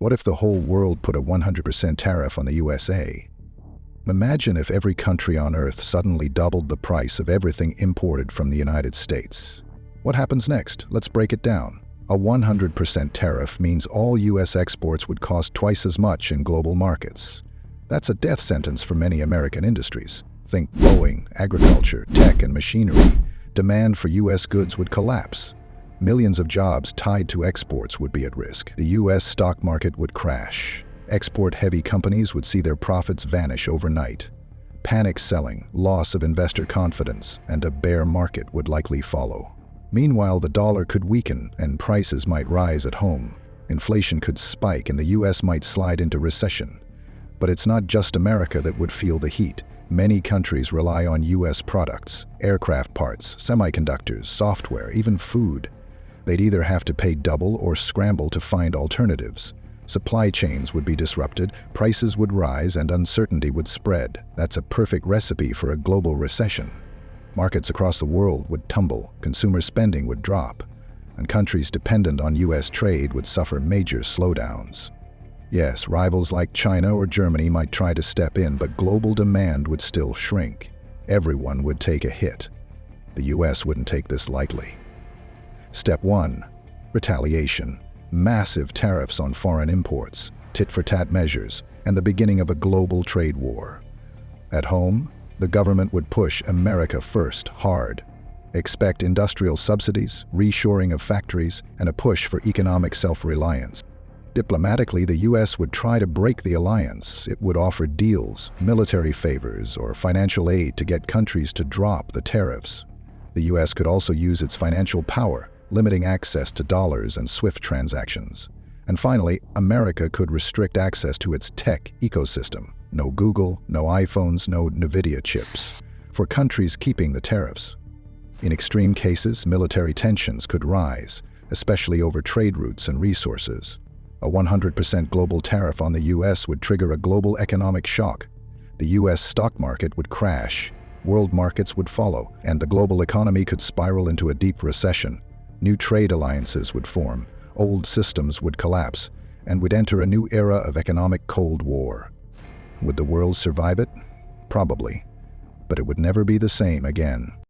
What if the whole world put a 100% tariff on the USA? Imagine if every country on Earth suddenly doubled the price of everything imported from the United States. What happens next? Let's break it down. A 100% tariff means all US exports would cost twice as much in global markets. That's a death sentence for many American industries. Think Boeing, agriculture, tech, and machinery. Demand for US goods would collapse. Millions of jobs tied to exports would be at risk. The US stock market would crash. Export-heavy companies would see their profits vanish overnight. Panic selling, loss of investor confidence, and a bear market would likely follow. Meanwhile, the dollar could weaken and prices might rise at home. Inflation could spike and the US might slide into recession. But it's not just America that would feel the heat. Many countries rely on US products, aircraft parts, semiconductors, software, even food. They'd either have to pay double or scramble to find alternatives. Supply chains would be disrupted, prices would rise, and uncertainty would spread. That's a perfect recipe for a global recession. Markets across the world would tumble, consumer spending would drop, and countries dependent on US trade would suffer major slowdowns. Yes, rivals like China or Germany might try to step in, but global demand would still shrink. Everyone would take a hit. The US wouldn't take this lightly. Step 1. Retaliation. Massive tariffs on foreign imports, tit-for-tat measures, and the beginning of a global trade war. At home, the government would push America first hard. Expect industrial subsidies, reshoring of factories, and a push for economic self-reliance. Diplomatically, the US would try to break the alliance. It would offer deals, military favors, or financial aid to get countries to drop the tariffs. The US could also use its financial power, limiting access to dollars and SWIFT transactions. And finally, America could restrict access to its tech ecosystem. No Google, no iPhones, no NVIDIA chips, for countries keeping the tariffs. In extreme cases, military tensions could rise, especially over trade routes and resources. A 100% global tariff on the US would trigger a global economic shock. The US stock market would crash, world markets would follow, and the global economy could spiral into a deep recession. New trade alliances would form, old systems would collapse, and we'd enter a new era of economic Cold War. Would the world survive it? Probably. But it would never be the same again.